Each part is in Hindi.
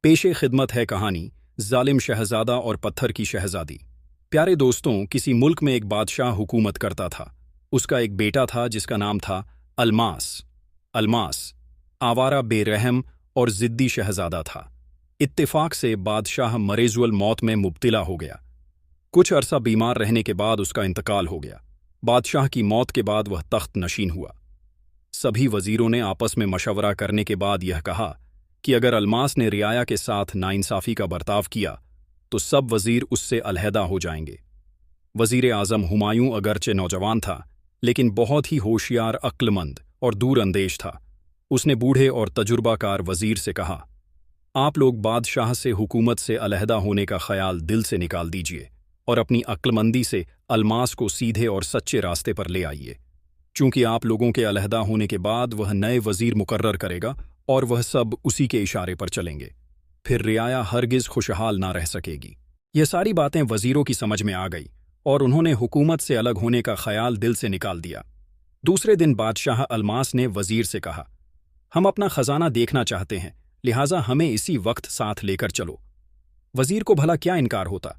पेशे खिदमत है कहानी जालिम शहजादा और पत्थर की शहजादी। प्यारे दोस्तों, किसी मुल्क में एक बादशाह हुकूमत करता था। उसका एक बेटा था जिसका नाम था अलमास। अलमास आवारा, बेरहम और जिद्दी शहजादा था। इत्तेफाक से बादशाह मरेजुल मौत में मुब्तिला हो गया। कुछ अरसा बीमार रहने के बाद उसका इंतकाल हो गया। बादशाह की मौत के बाद वह तख्त नशीन हुआ। सभी वजीरों ने आपस में मशवरा करने के बाद यह कहा कि अगर अलमास ने रियाया के साथ नाइंसाफी का बर्ताव किया तो सब वजीर उससे अलहदा हो जाएंगे। वजीर आजम हुमायूं अगरचे नौजवान था, लेकिन बहुत ही होशियार, अक्लमंद और दूरअंदेश था। उसने बूढ़े और तजुर्बाकार वजीर से कहा, आप लोग बादशाह से हुकूमत से अलहदा होने का ख्याल दिल से निकाल दीजिए और अपनी अक्लमंदी से अलमास को सीधे और सच्चे रास्ते पर ले आइए। चूंकि आप लोगों के अलहदा होने के बाद वह नए वजीर मुकर्रर करेगा और वह सब उसी के इशारे पर चलेंगे। फिर रियाया हरगिज खुशहाल ना रह सकेगी। यह सारी बातें वजीरों की समझ में आ गई और उन्होंने हुकूमत से अलग होने का ख्याल दिल से निकाल दिया। दूसरे दिन बादशाह अलमास ने वजीर से कहा, हम अपना खजाना देखना चाहते हैं, लिहाजा हमें इसी वक्त साथ लेकर चलो। वजीर को भला क्या इनकार होता।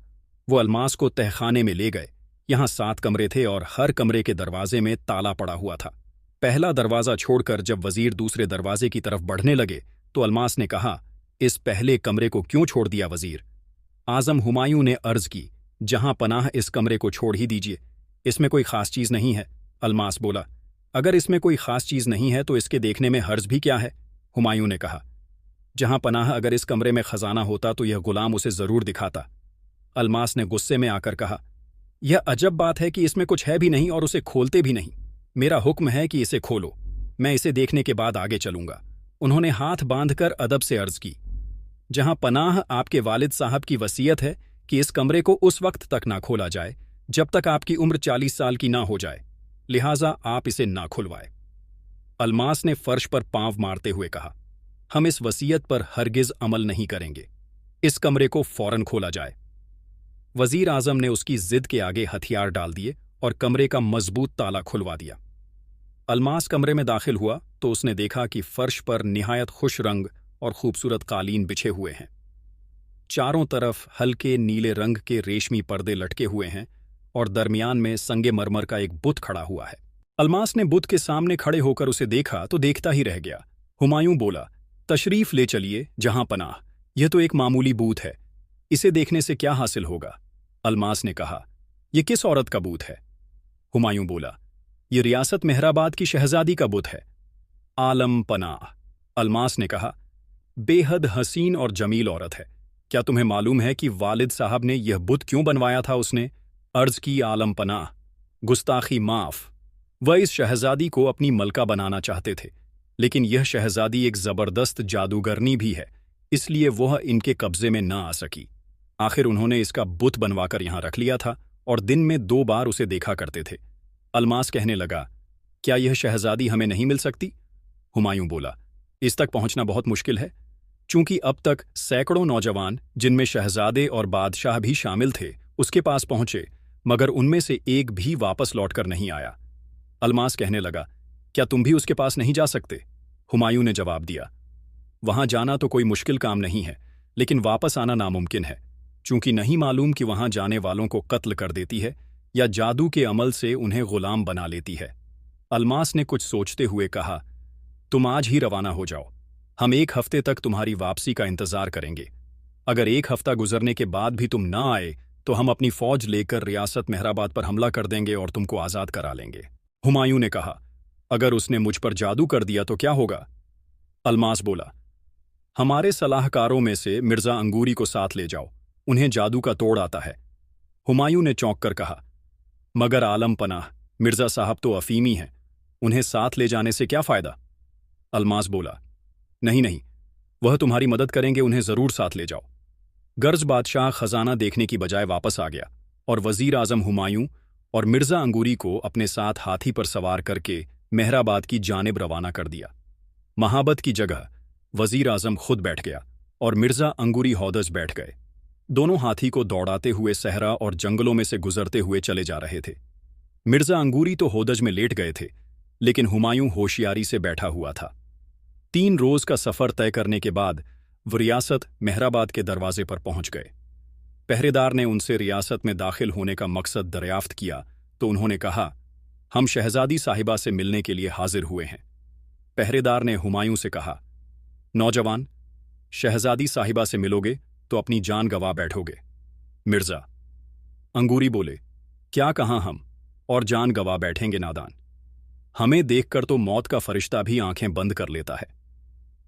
वो अलमास को तहखाने में ले गए। यहाँ 7 कमरे थे और हर कमरे के दरवाजे में ताला पड़ा हुआ था। पहला दरवाजा छोड़कर जब वजीर दूसरे दरवाजे की तरफ बढ़ने लगे तो अलमास ने कहा, इस पहले कमरे को क्यों छोड़ दिया वजीर? आजम हुमायूं ने अर्ज की, जहां पनाह इस कमरे को छोड़ ही दीजिए, इसमें कोई खास चीज नहीं है। अलमास बोला, अगर इसमें कोई खास चीज नहीं है तो इसके देखने में हर्ज भी क्या है? हुमायूं ने कहा, जहां पनाह अगर इस कमरे में खजाना होता तो यह गुलाम उसे जरूर दिखाता। अलमास ने गुस्से में आकर कहा, यह अजब बात है कि इसमें कुछ है भी नहीं और उसे खोलते भी नहीं। मेरा हुक्म है कि इसे खोलो, मैं इसे देखने के बाद आगे चलूंगा। उन्होंने हाथ बांधकर अदब से अर्ज की, जहां पनाह आपके वालिद साहब की वसीयत है कि इस कमरे को उस वक्त तक ना खोला जाए जब तक आपकी उम्र 40 साल की ना हो जाए, लिहाजा आप इसे ना खुलवाए। अलमास ने फर्श पर पांव मारते हुए कहा, हम इस वसीयत पर हरगिज अमल नहीं करेंगे। इस कमरे को फौरन खोला जाए। वजीर आजम ने उसकी जिद के आगे हथियार डाल दिए और कमरे का मजबूत ताला खुलवा दिया। अलमास कमरे में दाखिल हुआ तो उसने देखा कि फर्श पर निहायत खुश रंग और खूबसूरत कालीन बिछे हुए हैं। चारों तरफ हल्के नीले रंग के रेशमी पर्दे लटके हुए हैं और दरमियान में संगे मरमर का एक बुत खड़ा हुआ है। अलमास ने बुत के सामने खड़े होकर उसे देखा तो देखता ही रह गया। हुमायूं बोला, तशरीफ ले चलिए जहां पनाह, यह तो एक मामूली बूत है, इसे देखने से क्या हासिल होगा? अलमास ने कहा, यह किस औरत का बूत है? हुमायूं बोला, यह रियासत मेहराबाद की शहजादी का बुत है, आलम पनाह। अलमास ने कहा, बेहद हसीन और जमील औरत है। क्या तुम्हें मालूम है कि वालिद साहब ने यह बुत क्यों बनवाया था? उसने अर्ज की, आलम पनाह, गुस्ताखी माफ। वह इस शहजादी को अपनी मलका बनाना चाहते थे, लेकिन यह शहजादी एक जबरदस्त जादूगरनी भी है, इसलिए वह इनके कब्जे में न आ सकी। आखिर उन्होंने इसका बुत बनवाकर यहां रख लिया था और दिन में 2 बार उसे देखा करते थे। अलमास कहने लगा, क्या यह शहजादी हमें नहीं मिल सकती? हुमायूं बोला, इस तक पहुंचना बहुत मुश्किल है। चूंकि अब तक सैकड़ों नौजवान, जिनमें शहजादे और बादशाह भी शामिल थे, उसके पास पहुंचे, मगर उनमें से एक भी वापस लौटकर नहीं आया। अलमास कहने लगा, क्या तुम भी उसके पास नहीं जा सकते? हुमायूं ने जवाब दिया, वहां जाना तो कोई मुश्किल काम नहीं है, लेकिन वापस आना नामुमकिन है, चूंकि नहीं मालूम कि वहां जाने वालों को कत्ल कर देती है या जादू के अमल से उन्हें गुलाम बना लेती है। अलमास ने कुछ सोचते हुए कहा, तुम आज ही रवाना हो जाओ, हम 1 हफ्ते तक तुम्हारी वापसी का इंतजार करेंगे। अगर 1 हफ्ता गुजरने के बाद भी तुम ना आए तो हम अपनी फौज लेकर रियासत मेहराबाद पर हमला कर देंगे और तुमको आजाद करा लेंगे। हुमायूं ने कहा, अगर उसने मुझ पर जादू कर दिया तो क्या होगा? अलमास बोला, हमारे सलाहकारों में से मिर्जा अंगूरी को साथ ले जाओ, उन्हें जादू का तोड़ आता है। हुमायूं ने चौंक कर कहा, मगर आलम पनाह, मिर्जा साहब तो अफीमी हैं, उन्हें साथ ले जाने से क्या फायदा? अलमास बोला, नहीं नहीं, वह तुम्हारी मदद करेंगे, उन्हें जरूर साथ ले जाओ। गर्ज बादशाह खजाना देखने की बजाय वापस आ गया और वजीर आजम हुमायूं और मिर्जा अंगूरी को अपने साथ हाथी पर सवार करके मेहराबाद की जानिब रवाना कर दिया। महाबत की जगह वजीर आजम खुद बैठ गया और मिर्जा अंगूरी हौदज बैठ गए। दोनों हाथी को दौड़ाते हुए सहरा और जंगलों में से गुजरते हुए चले जा रहे थे। मिर्जा अंगूरी तो होदज में लेट गए थे, लेकिन हुमायूं होशियारी से बैठा हुआ था। 3 रोज का सफर तय करने के बाद वो रियासत मेहराबाद के दरवाजे पर पहुंच गए। पहरेदार ने उनसे रियासत में दाखिल होने का मकसद दरियाफ्त किया तो उन्होंने कहा, हम शहजादी साहिबा से मिलने के लिए हाजिर हुए हैं। पहरेदार ने हुमायूं से कहा, नौजवान, शहजादी साहिबा से मिलोगे तो अपनी जान गंवा बैठोगे। मिर्जा अंगूरी बोले, क्या कहाँ हम और जान गंवा बैठेंगे नादान, हमें देखकर तो मौत का फरिश्ता भी आंखें बंद कर लेता है।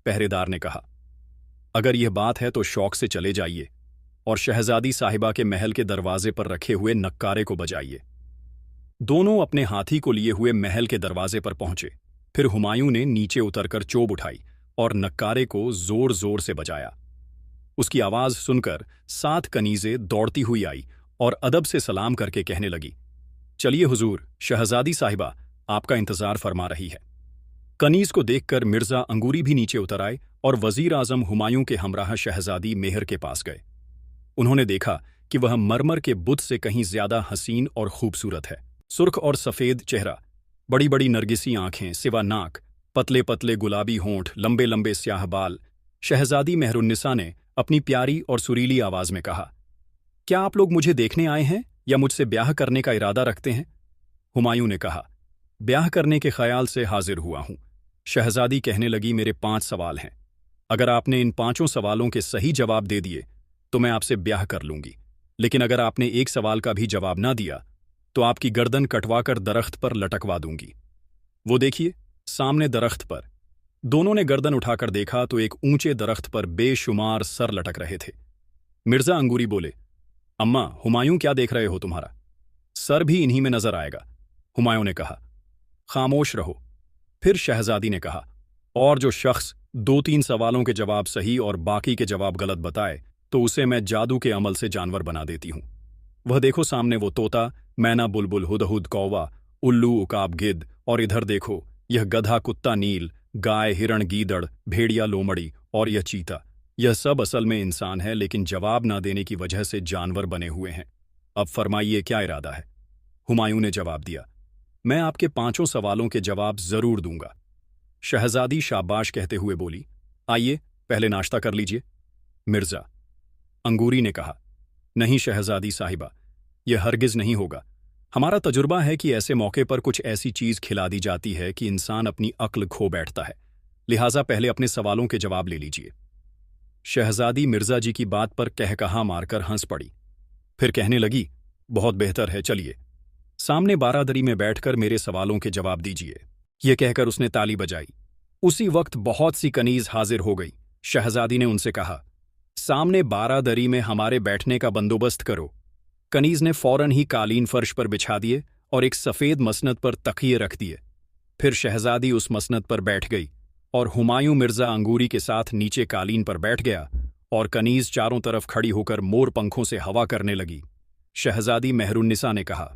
पहरेदार ने कहा, अगर यह बात है तो शौक से चले जाइए और शहजादी साहिबा के महल के दरवाजे पर रखे हुए नक्कारे को बजाइए। दोनों अपने हाथी को लिए हुए महल के दरवाजे पर पहुंचे। फिर हुमायूं ने नीचे उतरकर चोब उठाई और नक्कारे को जोर जोर से बजाया। उसकी आवाज सुनकर 7 कनीजें दौड़ती हुई आई और अदब से सलाम करके कहने लगी, चलिए हुजूर, शहजादी साहिबा आपका इंतजार फरमा रही है। कनीज को देखकर मिर्जा अंगूरी भी नीचे उतर आए और वजीर आजम हुमायूं के हमराह शहजादी मेहर के पास गए। उन्होंने देखा कि वह मरमर के बुत से कहीं ज्यादा हसीन और खूबसूरत है। सुर्ख और सफेद चेहरा, बड़ी बड़ी नरगिसी आंखें, सिवा नाक, पतले पतले गुलाबी होंठ, लंबे लंबे स्याह बाल। शहजादी मेहरुन्निसा ने अपनी प्यारी और सुरीली आवाज में कहा, क्या आप लोग मुझे देखने आए हैं या मुझसे ब्याह करने का इरादा रखते हैं? हुमायूं ने कहा, ब्याह करने के ख्याल से हाजिर हुआ हूं। शहजादी कहने लगी, मेरे 5 सवाल हैं। अगर आपने इन 5 सवालों के सही जवाब दे दिए तो मैं आपसे ब्याह कर लूंगी, लेकिन अगर आपने एक सवाल का भी जवाब ना दिया तो आपकी गर्दन कटवाकर दरख्त पर लटकवा दूंगी। वो देखिए, सामने दरख्त पर। दोनों ने गर्दन उठाकर देखा तो एक ऊंचे दरख्त पर बेशुमार सर लटक रहे थे। मिर्जा अंगूरी बोले, अम्मा, हुमायूं क्या देख रहे हो तुम्हारा? सर भी इन्हीं में नजर आएगा। हुमायूं ने कहा, खामोश रहो। फिर शहजादी ने कहा, और जो शख्स 2-3 सवालों के जवाब सही और बाकी के जवाब गलत बताए तो उसे मैं जादू के अमल से जानवर बना देती हूं। वह देखो सामने वो तोता, मैना बुलबुल, हुदहुद कौवा, उल्लू उकाब गिद्ध, और इधर देखो यह गधा कुत्ता नील, गाय हिरण गीदड़, भेड़िया लोमड़ी और यह चीता। यह सब असल में इंसान है लेकिन जवाब ना देने की वजह से जानवर बने हुए हैं। अब फरमाइए क्या इरादा है? हुमायूं ने जवाब दिया, मैं आपके 5 सवालों के जवाब जरूर दूंगा। शहजादी शाबाश कहते हुए बोली, आइए पहले नाश्ता कर लीजिए। मिर्जा अंगूरी ने कहा, नहीं शहजादी साहिबा, यह हरगिज नहीं होगा। हमारा तजुर्बा है कि ऐसे मौके पर कुछ ऐसी चीज खिला दी जाती है कि इंसान अपनी अक्ल खो बैठता है, लिहाजा पहले अपने सवालों के जवाब ले लीजिए। शहजादी मिर्जा जी की बात पर कहकहा मारकर हंस पड़ी। फिर कहने लगी, बहुत बेहतर है, चलिए सामने बारादरी में बैठकर मेरे सवालों के जवाब दीजिए। यह कहकर उसने ताली बजाई। उसी वक्त बहुत सी कनीज हाजिर हो गई। शहजादी ने उनसे कहा, सामने बारादरी में हमारे बैठने का बंदोबस्त करो। कनीज ने फौरन ही कालीन फर्श पर बिछा दिए और एक सफेद मसनद पर तकिए रख दिए। फिर शहजादी उस मसनद पर बैठ गई और हुमायूं मिर्जा अंगूरी के साथ नीचे कालीन पर बैठ गया और कनीज चारों तरफ खड़ी होकर मोर पंखों से हवा करने लगी। शहजादी मेहरुन्निसा ने कहा,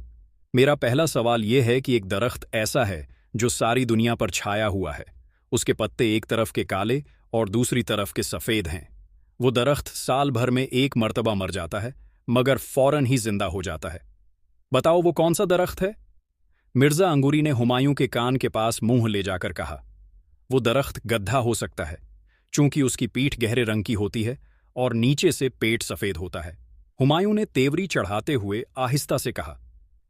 मेरा पहला सवाल यह है कि एक दरख्त ऐसा है जो सारी दुनिया पर छाया हुआ है, उसके पत्ते एक तरफ के काले और दूसरी तरफ के सफेद हैं। वो दरख्त साल भर में एक मर्तबा मर जाता है मगर फौरन ही जिंदा हो जाता है। बताओ वो कौन सा दरख्त है? मिर्जा अंगूरी ने हुमायूं के कान के पास मुंह ले जाकर कहा, वो दरख्त गधा हो सकता है, चूंकि उसकी पीठ गहरे रंग की होती है और नीचे से पेट सफेद होता है। हुमायूं ने तेवरी चढ़ाते हुए आहिस्ता से कहा,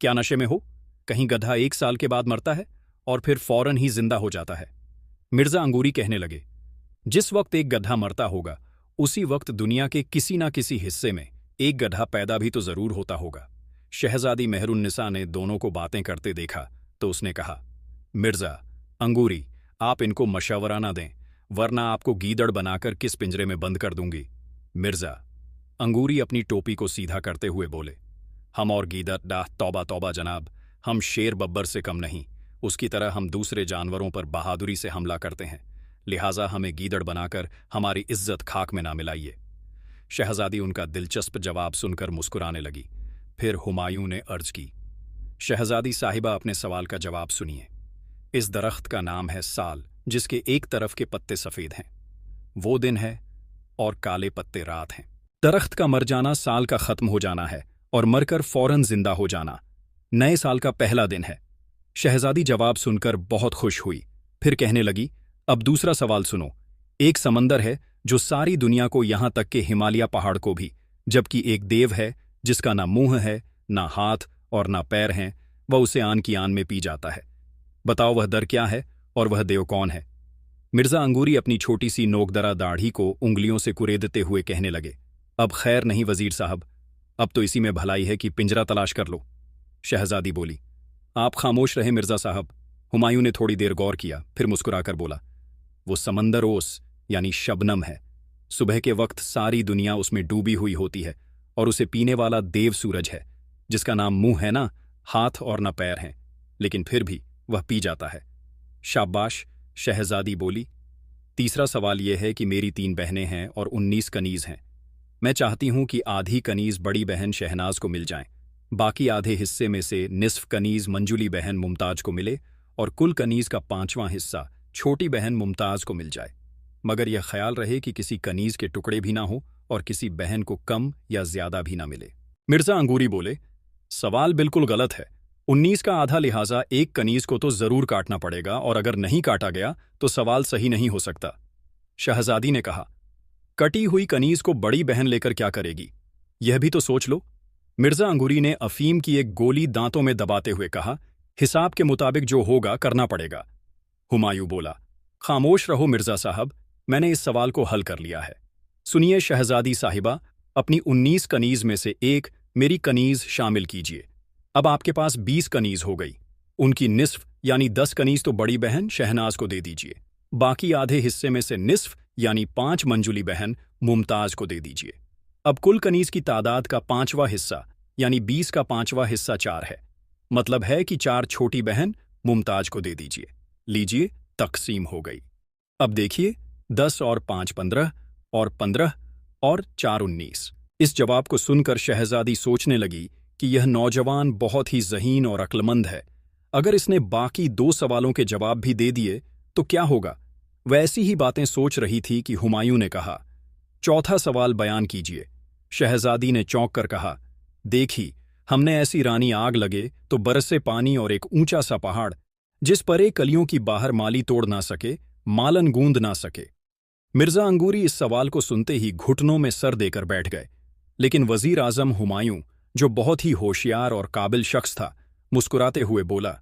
क्या नशे में हो? कहीं गधा 1 साल के बाद मरता है और फिर फौरन ही जिंदा हो जाता है? मिर्जा अंगूरी कहने लगे, जिस वक्त एक गधा मरता होगा उसी वक्त दुनिया के किसी ना किसी हिस्से में एक गधा पैदा भी तो जरूर होता होगा। शहजादी मेहरुन्निसा ने दोनों को बातें करते देखा तो उसने कहा, मिर्जा अंगूरी, आप इनको मशवरा ना दें वरना आपको गीदड़ बनाकर किस पिंजरे में बंद कर दूंगी। मिर्जा अंगूरी अपनी टोपी को सीधा करते हुए बोले, हम और गीदड़ डाह तौबा तौबा जनाब, हम शेर बब्बर से कम नहीं, उसकी तरह हम दूसरे जानवरों पर बहादुरी से हमला करते हैं, लिहाजा हमें गीदड़ बनाकर हमारी इज्जत खाक में ना मिलाइए। शहजादी उनका दिलचस्प जवाब सुनकर मुस्कुराने लगी। फिर हुमायूं ने अर्ज की, शहजादी साहिबा अपने सवाल का जवाब सुनिए। इस दरख्त का नाम है साल, जिसके एक तरफ के पत्ते सफेद हैं, वो दिन है और काले पत्ते रात हैं। दरख्त का मर जाना साल का खत्म हो जाना है और मरकर फौरन जिंदा हो जाना नए साल का पहला दिन है। शहजादी जवाब सुनकर बहुत खुश हुई। फिर कहने लगी, अब दूसरा सवाल सुनो। एक समंदर है जो सारी दुनिया को यहां तक के हिमालय पहाड़ को भी, जबकि एक देव है जिसका ना मुंह है, ना हाथ और ना पैर हैं, वह उसे आन की आन में पी जाता है। बताओ वह दर क्या है और वह देव कौन है? मिर्जा अंगूरी अपनी छोटी सी नोकदरा दाढ़ी को उंगलियों से कुरेदते हुए कहने लगे, अब खैर नहीं वजीर साहब, अब तो इसी में भलाई है कि पिंजरा तलाश कर लो। शहजादी बोली, आप खामोश रहे मिर्जा साहब। हुमायूं ने थोड़ी देर गौर किया, फिर मुस्कुराकर बोला, वो समंदर ओस यानी शबनम है। सुबह के वक्त सारी दुनिया उसमें डूबी हुई होती है और उसे पीने वाला देव सूरज है, जिसका नाम मुंह है ना, हाथ और ना पैर हैं, लेकिन फिर भी वह पी जाता है। शाबाश, शहजादी बोली। तीसरा सवाल यह है कि मेरी 3 बहनें हैं और 19 कनीज हैं। मैं चाहती हूं कि आधी कनीज बड़ी बहन शहनाज को मिल जाएं, बाकी आधे हिस्से में से निस्फ कनीज मंजुली बहन मुमताज को मिले और कुल कनीज का 5वां हिस्सा छोटी बहन मुमताज को मिल जाए, मगर यह ख्याल रहे कि किसी कनीज के टुकड़े भी ना हो और किसी बहन को कम या ज्यादा भी ना मिले। मिर्जा अंगूरी बोले, सवाल बिल्कुल गलत है। 19 का आधा, लिहाजा एक कनीज को तो जरूर काटना पड़ेगा, और अगर नहीं काटा गया तो सवाल सही नहीं हो सकता। शहजादी ने कहा, कटी हुई कनीज को बड़ी बहन लेकर क्या करेगी, यह भी तो सोच लो। मिर्जा अंगूरी ने अफीम की एक गोली दांतों में दबाते हुए कहा, हिसाब के मुताबिक जो होगा करना पड़ेगा। हुमायूं बोला, खामोश रहो मिर्जा साहब, मैंने इस सवाल को हल कर लिया है। सुनिए शहजादी साहिबा, अपनी 19 कनीज में से एक मेरी कनीज शामिल कीजिए। अब आपके पास 20 कनीज हो गई। उनकी निस्फ यानी 10 कनीज तो बड़ी बहन शहनाज को दे दीजिए, बाकी आधे हिस्से में से निस्फ यानी 5 मंजुली बहन मुमताज को दे दीजिए। अब कुल कनीज की तादाद का 5वां हिस्सा यानी 20 का 5वां हिस्सा 4 है, मतलब है कि 4 छोटी बहन मुमताज को दे दीजिए। लीजिए, तकसीम हो गई। अब देखिए, 10 और 5 15 और 15 और 4 19। इस जवाब को सुनकर शहजादी सोचने लगी कि यह नौजवान बहुत ही ज़हीन और अक्लमंद है। अगर इसने बाकी 2 सवालों के जवाब भी दे दिए तो क्या होगा? वैसी ही बातें सोच रही थी कि हुमायूं ने कहा, चौथा सवाल बयान कीजिए। शहजादी ने चौंक कर कहा, देखी, हमने ऐसी रानी आग लगे तो बरसे पानी और एक ऊंचा सा पहाड़, जिस परे कलियों की बाहर माली तोड़ ना सके, मालन गूंद ना सके। मिर्जा अंगूरी इस सवाल को सुनते ही घुटनों में सर देकर बैठ गए, लेकिन वजीर आजम हुमायूं, जो बहुत ही होशियार और काबिल शख्स था, मुस्कुराते हुए बोला,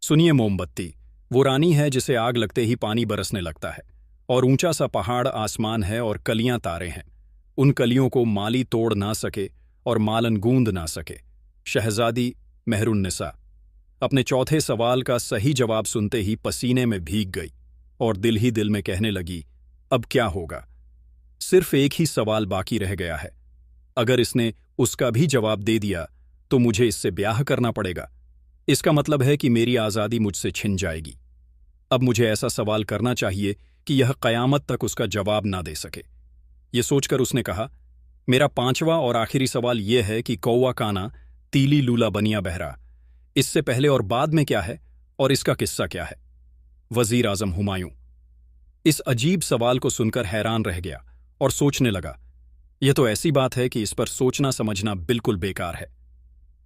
सुनिए मोमबत्ती, वो रानी है जिसे आग लगते ही पानी बरसने लगता है, और ऊंचा सा पहाड़ आसमान है और कलियां तारे हैं। उन कलियों को माली तोड़ ना सके और मालन गूंद ना सके। शहजादी मेहरुन्निसा अपने चौथे सवाल का सही जवाब सुनते ही पसीने में भीग गई और दिल ही दिल में कहने लगी, अब क्या होगा? सिर्फ एक ही सवाल बाकी रह गया है। अगर इसने उसका भी जवाब दे दिया तो मुझे इससे ब्याह करना पड़ेगा। इसका मतलब है कि मेरी आज़ादी मुझसे छिन जाएगी। अब मुझे ऐसा सवाल करना चाहिए कि यह क़यामत तक उसका जवाब ना दे सके। ये सोचकर उसने कहा, मेरा 5वां और आखिरी सवाल यह है कि कौवा काना तीली लूला बनिया बहरा, इससे पहले और बाद में क्या है और इसका किस्सा क्या है? वजीर आजम हुमायूं इस अजीब सवाल को सुनकर हैरान रह गया और सोचने लगा, यह तो ऐसी बात है कि इस पर सोचना समझना बिल्कुल बेकार है।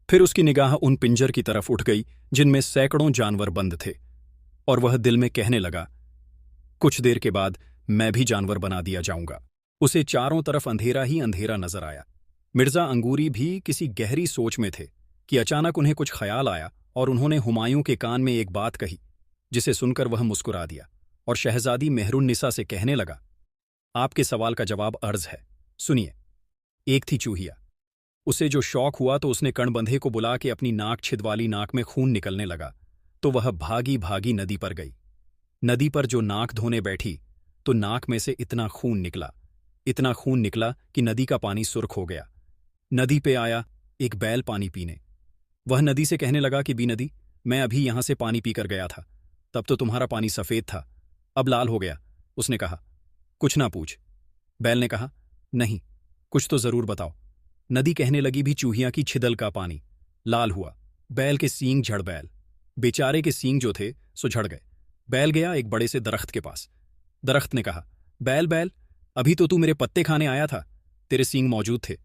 फिर उसकी निगाह उन पिंजर की तरफ उठ गई जिनमें सैकड़ों जानवर बंद थे, और वह दिल में कहने लगा, कुछ देर के बाद मैं भी जानवर बना दिया जाऊंगा। उसे चारों तरफ अंधेरा ही अंधेरा नजर आया। मिर्जा अंगूरी भी किसी गहरी सोच में थे कि अचानक उन्हें कुछ ख्याल आया और उन्होंने हुमायूं के कान में एक बात कही, जिसे सुनकर वह मुस्कुरा दिया और शहजादी मेहरुन्निसा से कहने लगा, आपके सवाल का जवाब अर्ज है, सुनिए। एक थी चूहिया। उसे जो शौक हुआ तो उसने कणबंधे को बुला के अपनी नाक छिदवाली, नाक में खून निकलने लगा तो वह भागी भागी नदी पर गई। नदी पर जो नाक धोने बैठी तो नाक में से इतना खून निकला कि नदी का पानी सुर्ख हो गया। नदी पे आया एक बैल पानी पीने। वह नदी से कहने लगा कि बी नदी, मैं अभी यहां से पानी पीकर गया था, तब तो तुम्हारा पानी सफेद था, अब लाल हो गया। उसने कहा, कुछ ना पूछ। बैल ने कहा, नहीं, कुछ तो जरूर बताओ। नदी कहने लगी, भी चूहिया की छिदल का पानी लाल हुआ। बैल के सींग झड़, बैल बेचारे के सींग जो थे सो झड़ गए। बैल गया एक बड़े से दरख्त के पास। दरख्त ने कहा, बैल बैल, अभी तो तू मेरे पत्ते खाने आया था, तेरे सींग मौजूद थे।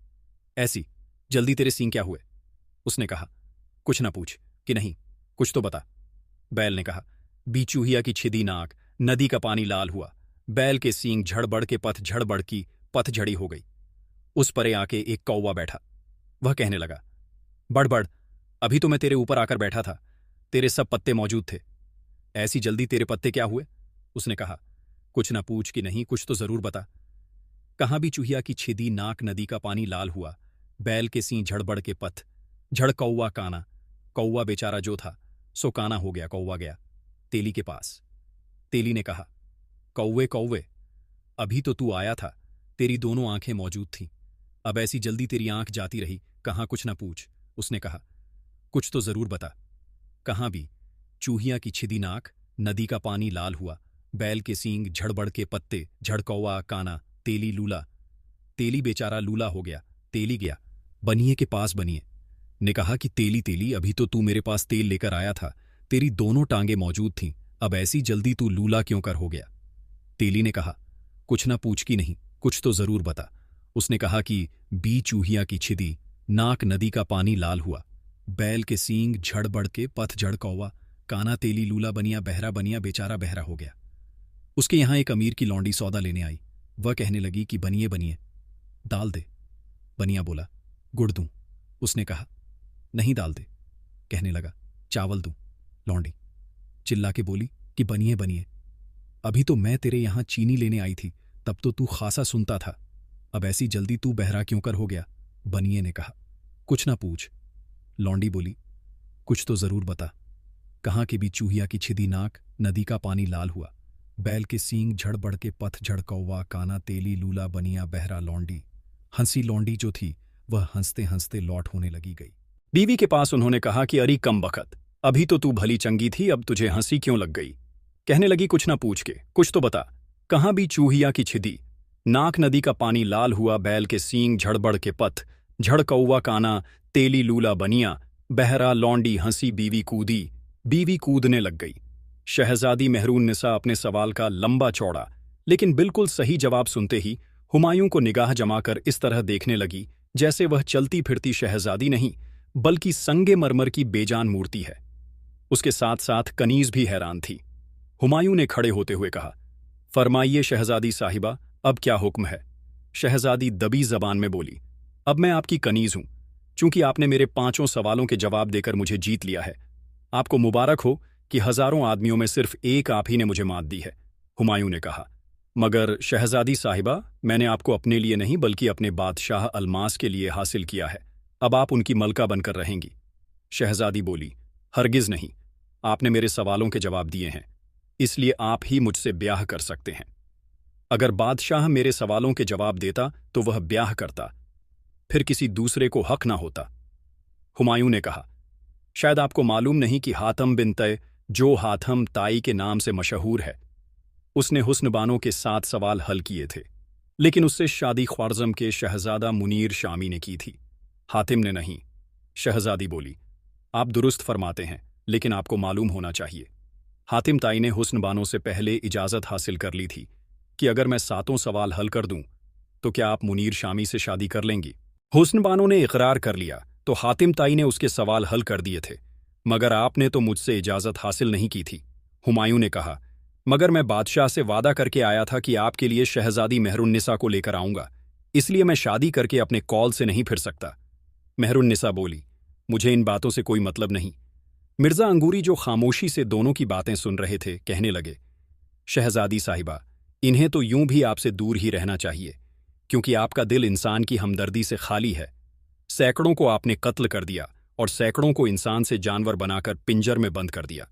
ऐसी जल्दी तेरे सींग क्या हुए? उसने कहा, कुछ ना पूछ कि नहीं, कुछ तो बता। बैल ने कहा, बी चूहिया की छिदी नाक, नदी का पानी लाल हुआ, बैल के सींग झड़बड़ के पतझड़ की पतझड़ी हो गई। उस परे आके एक कौवा बैठा। वह कहने लगा, बड़बड़, अभी तो मैं तेरे ऊपर आकर बैठा था, तेरे सब पत्ते मौजूद थे, ऐसी जल्दी तेरे पत्ते क्या हुए? उसने कहा, कुछ ना पूछ कि नहीं, कुछ तो जरूर बता। कहाँ भी चूहिया की छिदी नाक, नदी का पानी लाल हुआ, बैल के सींग झड़बड़ के पथ झड़ कौवा काना। कौवा बेचारा जो था सो काना हो गया। कौवा गया तेली के पास। तेली ने कहा, कौवे कौवे, अभी तो तू आया था, तेरी दोनों आंखें मौजूद थीं, अब ऐसी जल्दी तेरी आंख जाती रही, कहाँ, कुछ ना पूछ। उसने कहा, कुछ तो जरूर बता। कहाँ भी चूहिया की छिदी नाक, नदी का पानी लाल हुआ, बैल के सींग झड़बड़ के पत्ते झड़ कौवा काना, तेली लूला। तेली बेचारा लूला हो गया। तेली गया बनिए के पास। बनिए ने कहा कि तेली तेली, अभी तो तू मेरे पास तेल लेकर आया था, तेरी दोनों टांगें मौजूद थीं, अब ऐसी जल्दी तू लूला क्यों कर हो गया? तेली ने कहा, कुछ ना पूछ की नहीं, कुछ तो जरूर बता। उसने कहा कि बी चूहिया की छिदी नाक, नदी का पानी लाल हुआ, बैल के सींग झड़बड़ के पतझड़ कौवा काना, तेली लूला, बनिया बहरा। बनिया बेचारा बहरा हो गया। उसके यहां एक अमीर की लौंडी सौदा लेने आई। वह कहने लगी कि बनिए बनिए, दाल दे। बनिया बोला, गुड़ दूं। उसने कहा, नहीं दाल दे। कहने लगा, चावल दूं। लौंडी चिल्ला के बोली कि बनिए बनिए, अभी तो मैं तेरे यहां चीनी लेने आई थी, तब तो तू खासा सुनता था, अब ऐसी जल्दी तू बहरा क्यों कर हो गया? बनिए ने कहा, कुछ ना पूछ। लौंडी बोली, कुछ तो जरूर बता। कहाँ के भी चूहिया की छिदी नाक, नदी का पानी लाल हुआ, बैल के सींग झड़बड़ के पतझड़ कौवा काना, तेली लूला, बनिया बहरा। लौंडी हंसी। लौंडी जो थी वह हंसते हंसते लौट होने लगी गई। बीवी के पास उन्होंने कहा कि अरे कम बखत, अभी तो तू भली चंगी थी, अब तुझे हंसी क्यों लग गई? कहने लगी, कुछ ना पूछ के, कुछ तो बता। कहाँ भी चूहिया की छिदी नाक, नदी का पानी लाल हुआ, बैल के सींग झड़बड़ के पथ झड़ कौवा काना, तेली लूला, बनिया बहरा। लौंडी हंसी। बीवी कूदी। बीवी कूदने लग गई। शहजादी मेहरुन्निसा अपने सवाल का लंबा चौड़ा लेकिन बिल्कुल सही जवाब सुनते ही हुमायूं को निगाह जमाकर इस तरह देखने लगी जैसे वह चलती फिरती शहजादी नहीं बल्कि संगे मरमर की बेजान मूर्ति है। उसके साथ साथ कनीज भी हैरान थी। हुमायूं ने खड़े होते हुए कहा, फरमाइए शहजादी साहिबा, अब क्या हुक्म है? शहजादी दबी जबान में बोली, अब मैं आपकी कनीज हूं, चूंकि आपने मेरे 5 सवालों के जवाब देकर मुझे जीत लिया है। आपको मुबारक हो कि हजारों आदमियों में सिर्फ एक आप ही ने मुझे मात दी है। हुमायूं ने कहा, मगर शहजादी साहिबा, मैंने आपको अपने लिए नहीं बल्कि अपने बादशाह अलमास के लिए हासिल किया है, अब आप उनकी मलका बनकर रहेंगी। शहजादी बोली, हरगिज नहीं, आपने मेरे सवालों के जवाब दिए हैं, इसलिए आप ही मुझसे ब्याह कर सकते हैं। अगर बादशाह मेरे सवालों के जवाब देता तो वह ब्याह करता, फिर किसी दूसरे को हक ना होता। हुमायूं ने कहा, शायद आपको मालूम नहीं कि हाथम बिन तय, जो हाथम ताई के नाम से मशहूर है, उसने हुस्नबानों के 7 सवाल हल किए थे, लेकिन उससे शादी ख्वारज़म के शहजादा मुनीर शामी ने की थी, हातिम ने नहीं। शहजादी बोली, आप दुरुस्त फरमाते हैं, लेकिन आपको मालूम होना चाहिए, हातिम ताई ने हुस्नबानों से पहले इजाज़त हासिल कर ली थी कि अगर मैं 7 सवाल हल कर दूं तो क्या आप मुनीर शामी से शादी कर लेंगी? हुस्नबानों ने इकरार कर लिया तो हातिम ताई ने उसके सवाल हल कर दिए थे, मगर आपने तो मुझसे इजाज़त हासिल नहीं की थी। हुमायूं ने कहा, मगर मैं बादशाह से वादा करके आया था कि आपके लिए शहजादी मेहरुन्निसा को लेकर आऊंगा, इसलिए मैं शादी करके अपने कॉल से नहीं फिर सकता। मेहरुन्निसा बोली, मुझे इन बातों से कोई मतलब नहीं। मिर्ज़ा अंगूरी जो खामोशी से दोनों की बातें सुन रहे थे कहने लगे, शहजादी साहिबा, इन्हें तो यूं भी आपसे दूर ही रहना चाहिए, क्योंकि आपका दिल इंसान की हमदर्दी से खाली है। सैकड़ों को आपने कत्ल कर दिया और सैकड़ों को इंसान से जानवर बनाकर पिंजर में बंद कर दिया।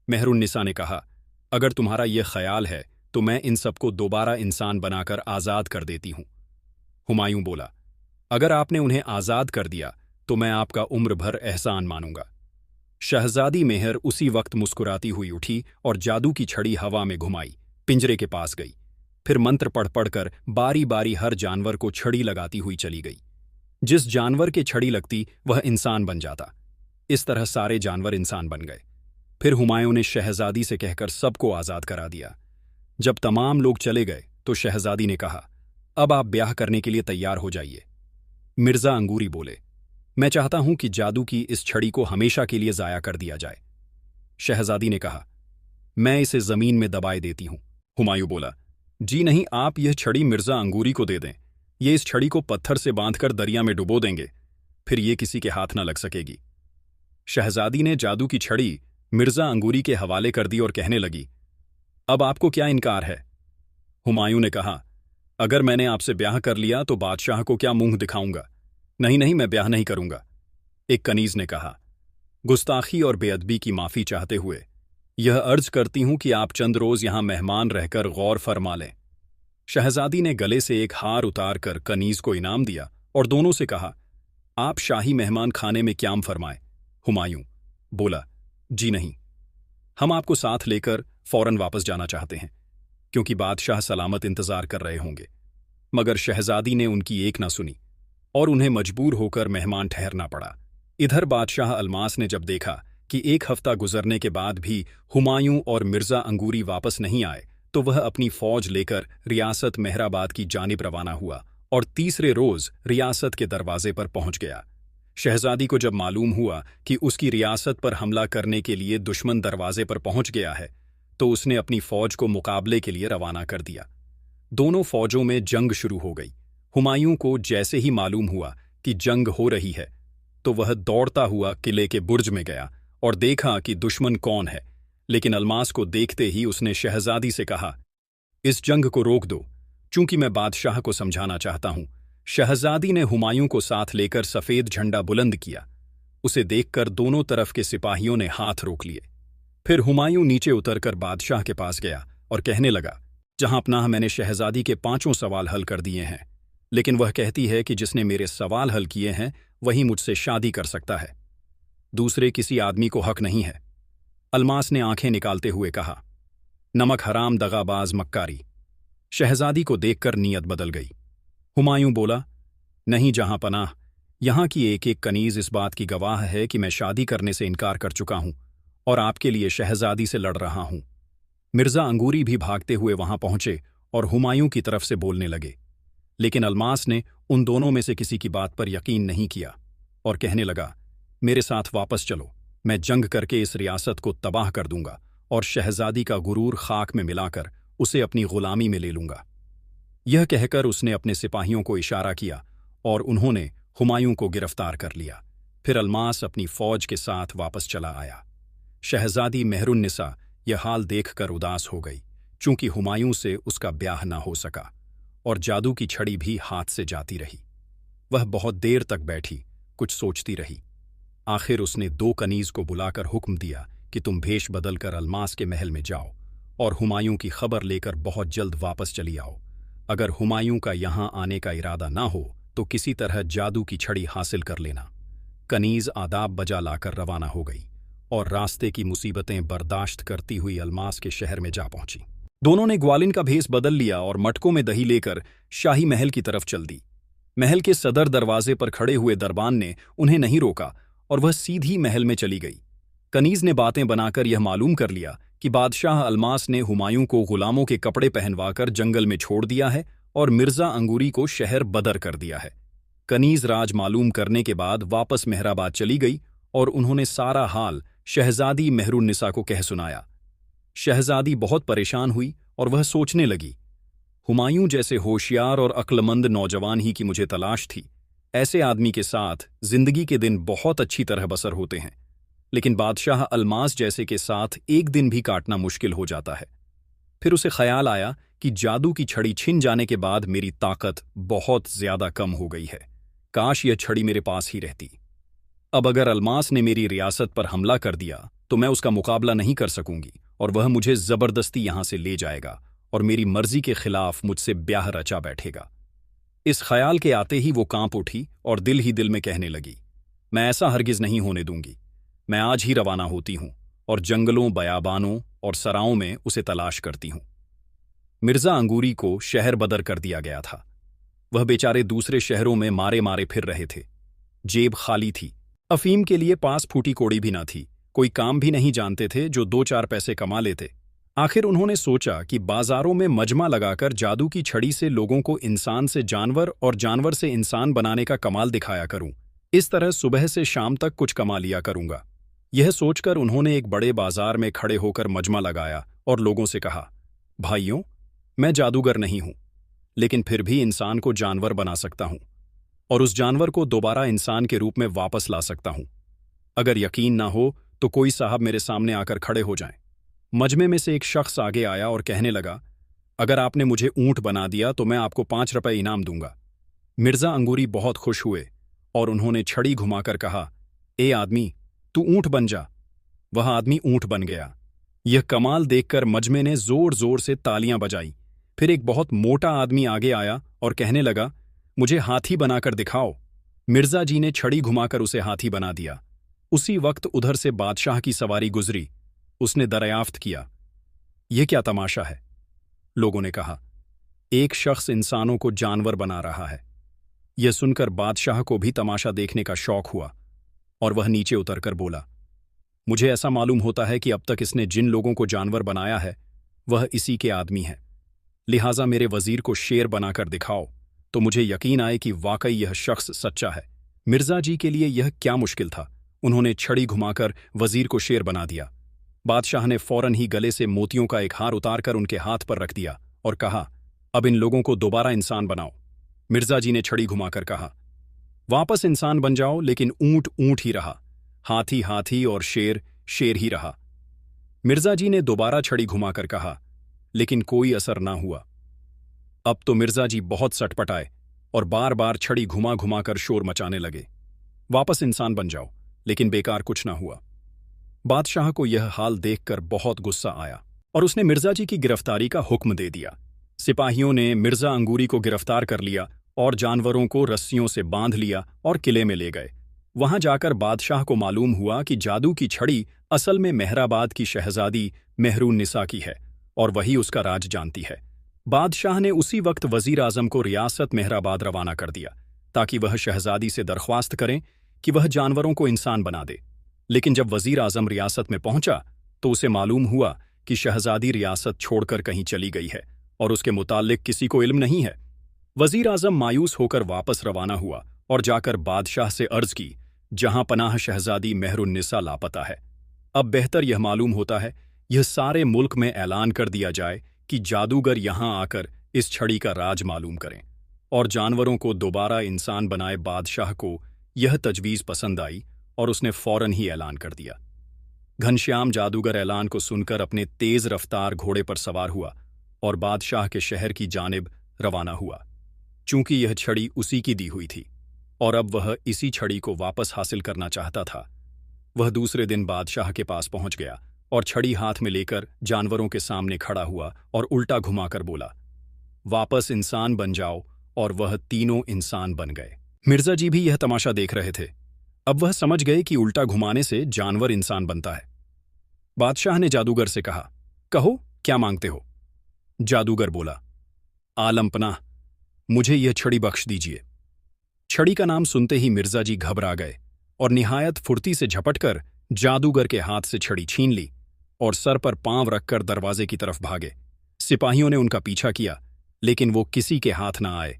मेहरुन्निसा ने कहा, अगर तुम्हारा यह ख्याल है तो मैं इन सबको दोबारा इंसान बनाकर आज़ाद कर देती हूं। हुमायूं बोला, अगर आपने उन्हें आज़ाद कर दिया तो मैं आपका उम्र भर एहसान मानूंगा। शहजादी मेहर उसी वक्त मुस्कुराती हुई उठी और जादू की छड़ी हवा में घुमाई, पिंजरे के पास गई, फिर मंत्र पढ़ पढ़कर बारी बारी हर जानवर को छड़ी लगाती हुई चली गई। जिस जानवर के छड़ी लगती वह इंसान बन जाता। इस तरह सारे जानवर इंसान बन गए। फिर हुमायूं ने शहजादी से कहकर सबको आज़ाद करा दिया। जब तमाम लोग चले गए तो शहजादी ने कहा, अब आप ब्याह करने के लिए तैयार हो जाइए। मिर्ज़ा अंगूरी बोले, मैं चाहता हूं कि जादू की इस छड़ी को हमेशा के लिए ज़ाया कर दिया जाए। शहजादी ने कहा, मैं इसे ज़मीन में दबाए देती हूं। हुमायूं बोला, जी नहीं, आप यह छड़ी मिर्जा अंगूरी को दे दें। ये इस छड़ी को पत्थर से बांधकर दरिया में डुबो देंगे, फिर ये किसी के हाथ न लग सकेगी। शहजादी ने जादू की छड़ी मिर्जा अंगूरी के हवाले कर दी और कहने लगी, अब आपको क्या इनकार है? हुमायूं ने कहा, अगर मैंने आपसे ब्याह कर लिया तो बादशाह को क्या मुंह दिखाऊंगा? नहीं नहीं, मैं ब्याह नहीं करूंगा। एक कनीज ने कहा, गुस्ताखी और बेअदबी की माफी चाहते हुए यह अर्ज करती हूं कि आप चंद रोज यहां मेहमान रहकर गौर फरमा लें। शहजादी ने गले से एक हार उतारकर कनीज को इनाम दिया और दोनों से कहा, आप शाही मेहमान खाने में क्याम फरमाएं। हुमायूं बोला, जी नहीं, हम आपको साथ लेकर फौरन वापस जाना चाहते हैं, क्योंकि बादशाह सलामत इंतजार कर रहे होंगे। मगर शहजादी ने उनकी एक न सुनी और उन्हें मजबूर होकर मेहमान ठहरना पड़ा। इधर बादशाह अलमास ने जब देखा कि एक हफ्ता गुजरने के बाद भी हुमायूं और मिर्जा अंगूरी वापस नहीं आए, तो वह अपनी फौज लेकर रियासत मेहराबाद की जानिब रवाना हुआ और तीसरे रोज रियासत के दरवाजे पर पहुंच गया। शहजादी को जब मालूम हुआ कि उसकी रियासत पर हमला करने के लिए दुश्मन दरवाजे पर पहुंच गया है, तो उसने अपनी फौज को मुकाबले के लिए रवाना कर दिया। दोनों फौजों में जंग शुरू हो गई। हुमायूं को जैसे ही मालूम हुआ कि जंग हो रही है, तो वह दौड़ता हुआ किले के बुर्ज में गया और देखा कि दुश्मन कौन है, लेकिन अलमास को देखते ही उसने शहजादी से कहा, इस जंग को रोक दो, चूंकि मैं बादशाह को समझाना चाहता हूं। शहजादी ने हुमायूं को साथ लेकर सफेद झंडा बुलंद किया। उसे देखकर दोनों तरफ के सिपाहियों ने हाथ रोक लिए। फिर हुमायूं नीचे उतरकर बादशाह के पास गया और कहने लगा, जहां अपनाह मैंने शहजादी के 5 सवाल हल कर दिए हैं, लेकिन वह कहती है कि जिसने मेरे सवाल हल किए हैं वही मुझसे शादी कर सकता है, दूसरे किसी आदमी को हक नहीं है। अलमास ने आंखें निकालते हुए कहा, नमक हराम, दगाबाज, मक्कारी। शहजादी को देखकर नीयत बदल गई। हुमायूं बोला, नहीं जहां पनाह, यहां की एक एक कनीज इस बात की गवाह है कि मैं शादी करने से इनकार कर चुका हूं और आपके लिए शहजादी से लड़ रहा हूं। मिर्जा अंगूरी भी भागते हुए वहां पहुंचे और हुमायूं की तरफ से बोलने लगे, लेकिन अलमास ने उन दोनों में से किसी की बात पर यकीन नहीं किया और कहने लगा, मेरे साथ वापस चलो, मैं जंग करके इस रियासत को तबाह कर दूंगा और शहजादी का गुरूर खाक में मिलाकर उसे अपनी गुलामी में ले लूंगा। यह कहकर उसने अपने सिपाहियों को इशारा किया और उन्होंने हुमायूं को गिरफ्तार कर लिया। फिर अलमास अपनी फौज के साथ वापस चला आया। शहजादी मेहरुन्निसा यह हाल देखकर उदास हो गई, चूंकि हुमायूं से उसका ब्याह न हो सका और जादू की छड़ी भी हाथ से जाती रही। वह बहुत देर तक बैठी, कुछ सोचती रही। आखिर उसने 2 कनीज को बुलाकर हुक्म दिया कि तुम भेष बदलकर अलमास के महल में जाओ और हुमायूं की खबर लेकर बहुत जल्द वापस चली आओ। अगर हुमायूं का यहां आने का इरादा ना हो तो किसी तरह जादू की छड़ी हासिल कर लेना। कनीज आदाब बजा लाकर रवाना हो गई और रास्ते की मुसीबतें बर्दाश्त करती हुई अलमास के शहर में जा पहुंची। दोनों ने ग्वालिन का भेष बदल लिया और मटकों में दही लेकर शाही महल की तरफ चल दी। महल के सदर दरवाजे पर खड़े हुए दरबान ने उन्हें नहीं रोका और वह सीधी महल में चली गई। कनीज ने बातें बनाकर यह मालूम कर लिया कि बादशाह अलमास ने हुमायूं को गुलामों के कपड़े पहनवाकर जंगल में छोड़ दिया है और मिर्जा अंगूरी को शहर बदर कर दिया है। कनीज राज मालूम करने के बाद वापस मेहराबाद चली गई और उन्होंने सारा हाल शहजादी मेहरुन्निसा को कह सुनाया। शहजादी बहुत परेशान हुई और वह सोचने लगी, हुमायूं जैसे होशियार और अक्लमंद नौजवान ही की मुझे तलाश थी। ऐसे आदमी के साथ जिंदगी के दिन बहुत अच्छी तरह बसर होते हैं, लेकिन बादशाह अलमास जैसे के साथ एक दिन भी काटना मुश्किल हो जाता है। फिर उसे ख्याल आया कि जादू की छड़ी छिन जाने के बाद मेरी ताकत बहुत ज्यादा कम हो गई है। काश यह छड़ी मेरे पास ही रहती। अब अगर अलमास ने मेरी रियासत पर हमला कर दिया तो मैं उसका मुकाबला नहीं कर सकूंगी और वह मुझे जबरदस्ती यहां से ले जाएगा और मेरी मर्जी के खिलाफ मुझसे ब्याह रचा बैठेगा। इस ख्याल के आते ही वो कांप उठी और दिल ही दिल में कहने लगी, मैं ऐसा हरगिज नहीं होने दूंगी। मैं आज ही रवाना होती हूं और जंगलों, बयाबानों और सराओं में उसे तलाश करती हूं। मिर्जा अंगूरी को शहर बदर कर दिया गया था। वह बेचारे दूसरे शहरों में मारे मारे फिर रहे थे। जेब खाली थी। अफीम के लिए पास फूटी कोड़ी भी न थी। कोई काम भी नहीं जानते थे जो 2-4 पैसे कमा लेते। आखिर उन्होंने सोचा कि बाजारों में मजमा लगाकर जादू की छड़ी से लोगों को इंसान से जानवर और जानवर से इंसान बनाने का कमाल दिखाया करूं। इस तरह सुबह से शाम तक कुछ कमा लिया करूंगा। यह सोचकर उन्होंने एक बड़े बाजार में खड़े होकर मजमा लगाया और लोगों से कहा, भाइयों, मैं जादूगर नहीं हूं, लेकिन फिर भी इंसान को जानवर बना सकता हूं और उस जानवर को दोबारा इंसान के रूप में वापस ला सकता हूं। अगर यकीन ना हो तो कोई साहब मेरे सामने आकर खड़े हो जाएं। मजमे में से एक शख्स आगे आया और कहने लगा, अगर आपने मुझे ऊंट बना दिया तो मैं आपको 5 रुपए इनाम दूंगा। मिर्जा अंगूरी बहुत खुश हुए और उन्होंने छड़ी घुमाकर कहा, ए आदमी, तू ऊंट बन जा। वह आदमी ऊंट बन गया। यह कमाल देखकर मजमे ने जोर जोर से तालियां बजाई। फिर एक बहुत मोटा आदमी आगे आया और कहने लगा, मुझे हाथी बनाकर दिखाओ। मिर्जा जी ने छड़ी घुमाकर उसे हाथी बना दिया। उसी वक्त उधर से बादशाह की सवारी गुजरी। उसने दरियाफ्त किया, यह क्या तमाशा है? लोगों ने कहा, एक शख्स इंसानों को जानवर बना रहा है। यह सुनकर बादशाह को भी तमाशा देखने का शौक हुआ और वह नीचे उतरकर बोला, मुझे ऐसा मालूम होता है कि अब तक इसने जिन लोगों को जानवर बनाया है वह इसी के आदमी है। लिहाजा मेरे वजीर को शेर बनाकर दिखाओ तो मुझे यकीन आए कि वाकई यह शख्स सच्चा है। मिर्जा जी के लिए यह क्या मुश्किल था। उन्होंने छड़ी घुमाकर वजीर को शेर बना दिया। बादशाह ने फौरन ही गले से मोतियों का एक हार उतारकर उनके हाथ पर रख दिया और कहा, अब इन लोगों को दोबारा इंसान बनाओ। मिर्जा जी ने छड़ी घुमाकर कहा, वापस इंसान बन जाओ, लेकिन ऊंट ऊंट ही रहा, हाथी हाथी और शेर शेर ही रहा। मिर्जा जी ने दोबारा छड़ी घुमाकर कहा, लेकिन कोई असर ना हुआ। अब तो मिर्जा जी बहुत सटपटाए और बार बार छड़ी घुमा घुमाकर शोर मचाने लगे, वापस इंसान बन जाओ, लेकिन बेकार कुछ ना हुआ। बादशाह को यह हाल देखकर बहुत गुस्सा आया और उसने मिर्जा जी की गिरफ्तारी का हुक्म दे दिया। सिपाहियों ने मिर्जा अंगूरी को गिरफ्तार कर लिया और जानवरों को रस्सियों से बांध लिया और किले में ले गए। वहां जाकर बादशाह को मालूम हुआ कि जादू की छड़ी असल में मेहराबाद की शहजादी मेहरुन्निसा की है और वही उसका राज जानती है। बादशाह ने उसी वक्त वजीर आजम को रियासत मेहराबाद रवाना कर दिया ताकि वह शहजादी से दरख्वास्त करें कि वह जानवरों को इंसान बना दे। लेकिन जब वजीर आजम रियासत में पहुंचा तो उसे मालूम हुआ कि शहजादी रियासत छोड़कर कहीं चली गई है और उसके मुताल्लिक किसी को इल्म नहीं है। वजीर आजम मायूस होकर वापस रवाना हुआ और जाकर बादशाह से अर्ज की, जहां पनाह शहजादी मेहरुन्निसा लापता है। अब बेहतर यह मालूम होता है यह सारे मुल्क में ऐलान कर दिया जाए कि जादूगर यहां आकर इस छड़ी का राज मालूम करें। और जानवरों को दोबारा इंसान बनाए बादशाह को यह तजवीज़ पसंद आई और उसने फौरन ही ऐलान कर दिया। घनश्याम जादूगर ऐलान को सुनकर अपने तेज रफ्तार घोड़े पर सवार हुआ और बादशाह के शहर की जानिब रवाना हुआ। चूंकि यह छड़ी उसी की दी हुई थी और अब वह इसी छड़ी को वापस हासिल करना चाहता था, वह दूसरे दिन बादशाह के पास पहुंच गया और छड़ी हाथ में लेकर जानवरों के सामने खड़ा हुआ और उल्टा घुमाकर बोला, वापस इंसान बन जाओ, और वह तीनों इंसान बन गए। मिर्जा जी भी यह तमाशा देख रहे थे। अब वह समझ गए कि उल्टा घुमाने से जानवर इंसान बनता है। बादशाह ने जादूगर से कहा, कहो क्या मांगते हो? जादूगर बोला, आलमपनाह, मुझे यह छड़ी बख्श दीजिए। छड़ी का नाम सुनते ही मिर्जा जी घबरा गए और निहायत फुर्ती से झपटकर जादूगर के हाथ से छड़ी छीन ली और सर पर पांव रखकर दरवाजे की तरफ भागे। सिपाहियों ने उनका पीछा किया, लेकिन वो किसी के हाथ ना आए।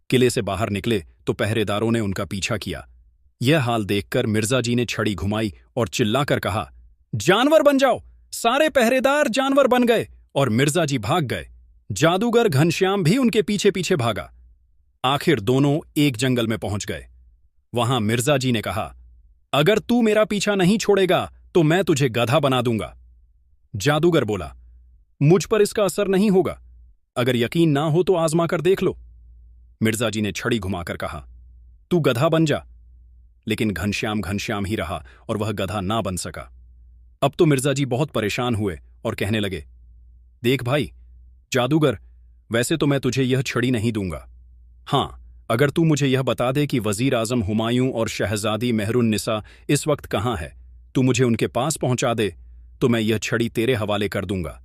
किले से बाहर निकले तो पहरेदारों ने उनका पीछा किया। यह हाल देखकर मिर्जा जी ने छड़ी घुमाई और चिल्लाकर कहा, जानवर बन जाओ। सारे पहरेदार जानवर बन गए और मिर्जा जी भाग गए। जादूगर घनश्याम भी उनके पीछे पीछे भागा। आखिर दोनों एक जंगल में पहुंच गए। वहां मिर्जा जी ने कहा, अगर तू मेरा पीछा नहीं छोड़ेगा तो मैं तुझे गधा बना दूंगा। जादूगर बोला, मुझ पर इसका असर नहीं होगा, अगर यकीन ना हो तो आजमा कर देख लो। मिर्जा जी ने छड़ी घुमाकर कहा, तू गधा बन जा। लेकिन घनश्याम घनश्याम ही रहा और वह गधा ना बन सका। अब तो मिर्जा जी बहुत परेशान हुए और कहने लगे, देख भाई जादूगर, वैसे तो मैं तुझे यह छड़ी नहीं दूंगा। हां, अगर तू मुझे यह बता दे कि वजीर आजम हुमायूं और शहजादी मेहरुन्निसा इस वक्त कहां है, तू मुझे उनके पास पहुंचा दे तो मैं यह छड़ी तेरे हवाले कर दूंगा।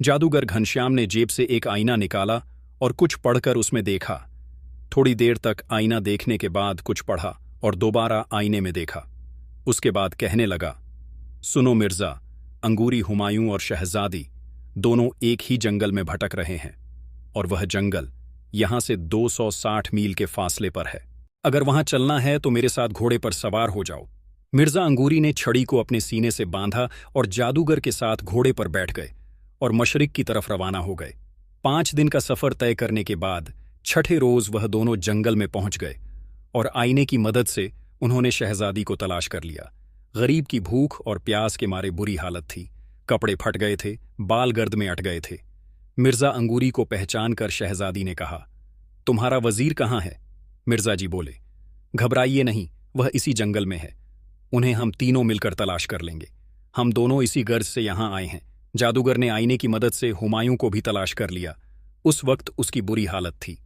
जादूगर घनश्याम ने जेब से एक आईना निकाला और कुछ पढ़कर उसमें देखा। थोड़ी देर तक आईना देखने के बाद कुछ पढ़ा और दोबारा आईने में देखा। उसके बाद कहने लगा, सुनो मिर्जा, अंगूरी हुमायूं और शहजादी दोनों एक ही जंगल में भटक रहे हैं और वह जंगल यहां से 260 मील के फासले पर है। अगर वहां चलना है तो मेरे साथ घोड़े पर सवार हो जाओ। मिर्जा अंगूरी ने छड़ी को अपने सीने से बांधा और जादूगर के साथ घोड़े पर बैठ गए और मशरिक की तरफ रवाना हो गए। 5 दिन का सफर तय करने के बाद छठे रोज वह दोनों जंगल में पहुंच गए और आईने की मदद से उन्होंने शहजादी को तलाश कर लिया। गरीब की भूख और प्यास के मारे बुरी हालत थी। कपड़े फट गए थे, बाल गर्द में अट गए थे। मिर्जा अंगूरी को पहचान कर शहजादी ने कहा, तुम्हारा वजीर कहाँ है? मिर्जा जी बोले, घबराइए नहीं, वह इसी जंगल में है। उन्हें हम तीनों मिलकर तलाश कर लेंगे। हम दोनों इसी गर्ज से यहां आए हैं। जादूगर ने आईने की मदद से हुमायूं को भी तलाश कर लिया। उस वक्त उसकी बुरी हालत थी।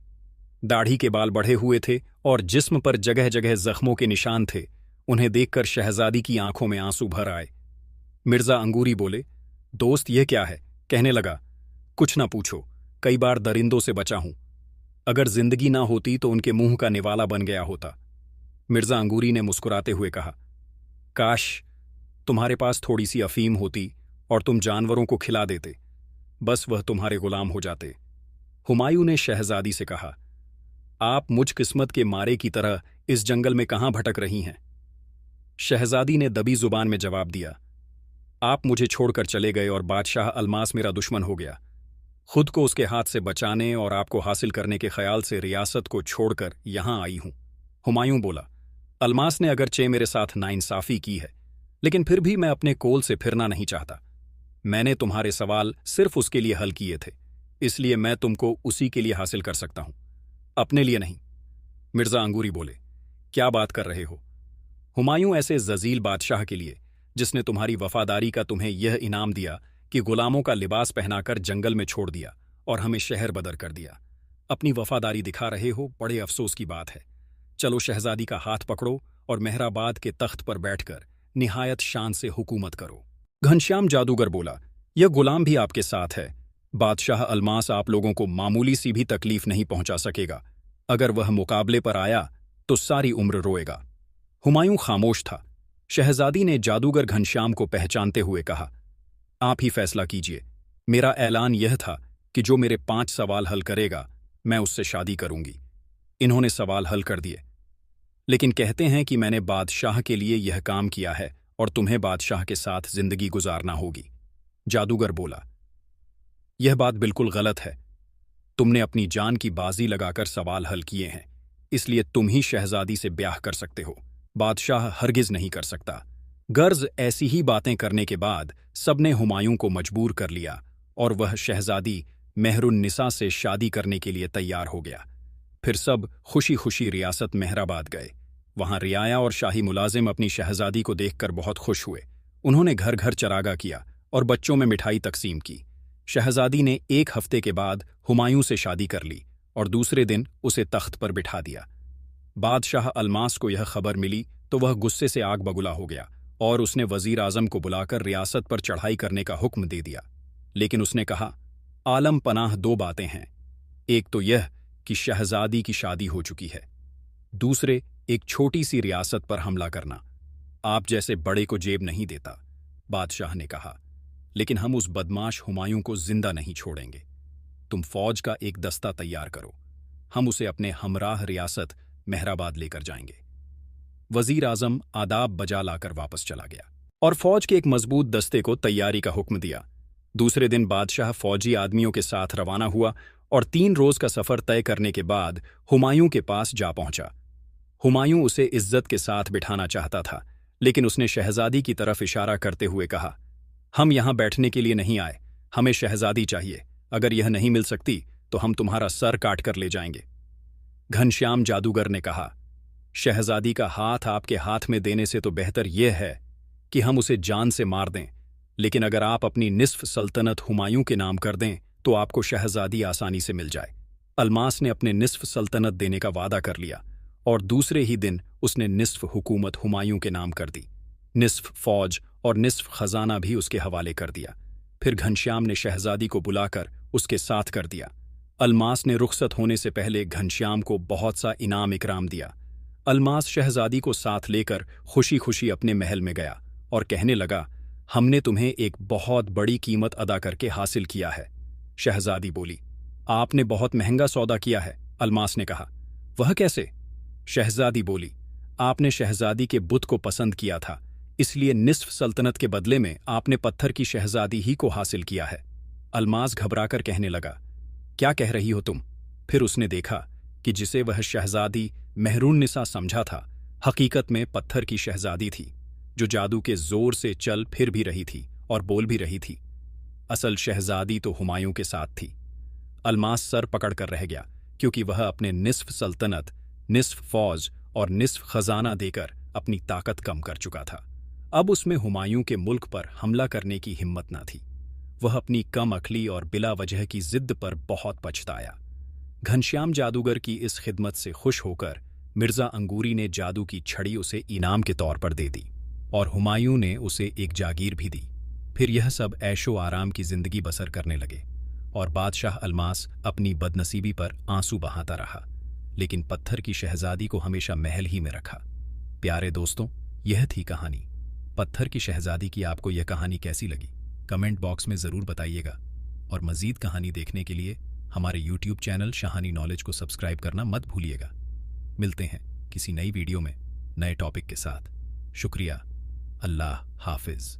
दाढ़ी के बाल बढ़े हुए थे और जिस्म पर जगह जगह जख्मों के निशान थे। उन्हें देखकर शहजादी की आंखों में आंसू भर आए। मिर्जा अंगूरी बोले, दोस्त ये क्या है? कहने लगा, कुछ ना पूछो, कई बार दरिंदों से बचा हूं। अगर जिंदगी ना होती तो उनके मुंह का निवाला बन गया होता। मिर्जा अंगूरी ने मुस्कुराते हुए कहा, काश तुम्हारे पास थोड़ी सी अफीम होती और तुम जानवरों को खिला देते, बस वह तुम्हारे गुलाम हो जाते। हुमायूं ने शहजादी से कहा, आप मुझ किस्मत के मारे की तरह इस जंगल में कहां भटक रही हैं? शहजादी ने दबी जुबान में जवाब दिया, आप मुझे छोड़कर चले गए और बादशाह अलमास मेरा दुश्मन हो गया। खुद को उसके हाथ से बचाने और आपको हासिल करने के ख्याल से रियासत को छोड़कर यहां आई हूं। हुमायूं बोला, अलमास ने अगरचे मेरे साथ नाइंसाफी की है, लेकिन फिर भी मैं अपने कोल से फिरना नहीं चाहता। मैंने तुम्हारे सवाल सिर्फ उसके लिए हल किए थे, इसलिए मैं तुमको उसी के लिए हासिल कर सकता हूं, अपने लिए नहीं। मिर्जा अंगूरी बोले, क्या बात कर रहे हो? हुमायूं ऐसे जजील बादशाह के लिए, जिसने तुम्हारी वफादारी का तुम्हें यह इनाम दिया कि गुलामों का लिबास पहनाकर जंगल में छोड़ दिया और हमें शहर बदर कर दिया, अपनी वफादारी दिखा रहे हो? बड़े अफसोस की बात है। चलो शहजादी का हाथ पकड़ो और मेहराबाद के तख्त पर बैठकर निहायत शान से हुकूमत करो। घनश्याम जादूगर बोला, यह गुलाम भी आपके साथ है। बादशाह अलमास आप लोगों को मामूली सी भी तकलीफ नहीं पहुंचा सकेगा। अगर वह मुकाबले पर आया तो सारी उम्र रोएगा। हुमायूं खामोश था। शहजादी ने जादूगर घनश्याम को पहचानते हुए कहा, आप ही फैसला कीजिए। मेरा ऐलान यह था कि जो मेरे 5 सवाल हल करेगा मैं उससे शादी करूंगी। इन्होंने सवाल हल कर दिए, लेकिन कहते हैं कि मैंने बादशाह के लिए यह काम किया है और तुम्हें बादशाह के साथ जिंदगी गुजारना होगी। जादूगर बोला, यह बात बिल्कुल गलत है। तुमने अपनी जान की बाजी लगाकर सवाल हल किए हैं, इसलिए तुम ही शहजादी से ब्याह कर सकते हो, बादशाह हरगिज नहीं कर सकता। गर्ज ऐसी ही बातें करने के बाद सबने हुमायूं को मजबूर कर लिया और वह शहजादी मेहरुन्निसा से शादी करने के लिए तैयार हो गया। फिर सब खुशी खुशी रियासत मेहराबाद गए। वहां रियाया और शाही मुलाजिम अपनी शहजादी को देखकर बहुत खुश हुए। उन्होंने घर घर चरागा किया और बच्चों में मिठाई तकसीम की। शहजादी ने 1 हफ्ते के बाद हुमायूं से शादी कर ली और दूसरे दिन उसे तख्त पर बिठा दिया। बादशाह अलमास को यह खबर मिली तो वह गुस्से से आग बबूला हो गया और उसने वजीर आजम को बुलाकर रियासत पर चढ़ाई करने का हुक्म दे दिया। लेकिन उसने कहा, आलम पनाह 2 बातें हैं। एक तो यह कि शहजादी की शादी हो चुकी है, दूसरे एक छोटी सी रियासत पर हमला करना आप जैसे बड़े को जेब नहीं देता। बादशाह ने कहा, लेकिन हम उस बदमाश हुमायूं को जिंदा नहीं छोड़ेंगे। तुम फौज का एक दस्ता तैयार करो, हम उसे अपने हमराह रियासत मेहराबाद लेकर जाएंगे। वजीर आजम आदाब बजा लाकर वापस चला गया और फौज के एक मजबूत दस्ते को तैयारी का हुक्म दिया। दूसरे दिन बादशाह फौजी आदमियों के साथ रवाना हुआ और 3 रोज का सफर तय करने के बाद हुमायूं के पास जा पहुंचा। हुमायूं उसे इज्जत के साथ बिठाना चाहता था, लेकिन उसने शहजादी की तरफ इशारा करते हुए कहा, हम यहां बैठने के लिए नहीं आए, हमें शहजादी चाहिए। अगर यह नहीं मिल सकती तो हम तुम्हारा सर काट कर ले जाएंगे। घनश्याम जादूगर ने कहा, शहजादी का हाथ आपके हाथ में देने से तो बेहतर यह है कि हम उसे जान से मार दें, लेकिन अगर आप अपनी निस्फ सल्तनत हुमायूं के नाम कर दें तो आपको शहजादी आसानी से मिल जाए। अलमास ने अपने निस्फ सल्तनत देने का वादा कर लिया और दूसरे ही दिन उसने निस्फ हुकूमत हुमायूं के नाम कर दी। निस्फ फौज और निस्फ खजाना भी उसके हवाले कर दिया। फिर घनश्याम ने शहजादी को बुलाकर उसके साथ कर दिया। अलमास ने रुखसत होने से पहले घनश्याम को बहुत सा इनाम इकराम दिया। अलमास शहजादी को साथ लेकर खुशी खुशी अपने महल में गया और कहने लगा, हमने तुम्हें एक बहुत बड़ी कीमत अदा करके हासिल किया है। शहजादी बोली, आपने बहुत महंगा सौदा किया है। अलमास ने कहा, वह कैसे? शहजादी बोली, आपने शहजादी के बुत को पसंद किया था, इसलिए निस्फ सल्तनत के बदले में आपने पत्थर की शहजादी ही को हासिल किया है। अलमास घबराकर कहने लगा, क्या कह रही हो तुम? फिर उसने देखा कि जिसे वह शहजादी मेहरुन्निसा समझा था, हकीकत में पत्थर की शहजादी थी, जो जादू के जोर से चल फिर भी रही थी और बोल भी रही थी। असल शहजादी तो हुमायूं के साथ थी। अलमास सर पकड़ कर रह गया, क्योंकि वह अपने निस्फ सल्तनत, निस्फ फौज और निस्फ खजाना देकर अपनी ताकत कम कर चुका था। अब उसमें हुमायूं के मुल्क पर हमला करने की हिम्मत न थी। वह अपनी कम अक्ली और बिला वजह की जिद पर बहुत पछताया। घनश्याम जादूगर की इस खिदमत से खुश होकर मिर्जा अंगूरी ने जादू की छड़ी उसे इनाम के तौर पर दे दी और हुमायूं ने उसे एक जागीर भी दी। फिर यह सब ऐशो आराम की जिंदगी बसर करने लगे और बादशाह अलमास अपनी बदनसीबी पर आंसू बहाता रहा, लेकिन पत्थर की शहजादी को हमेशा महल ही में रखा। प्यारे दोस्तों, यह थी कहानी पत्थर की शहजादी की। आपको यह कहानी कैसी लगी? कमेंट बॉक्स में ज़रूर बताइएगा और मज़ीद कहानी देखने के लिए हमारे YouTube चैनल शाहानी नॉलेज को सब्सक्राइब करना मत भूलिएगा। मिलते हैं किसी नई वीडियो में नए टॉपिक के साथ। शुक्रिया। अल्लाह हाफिज़।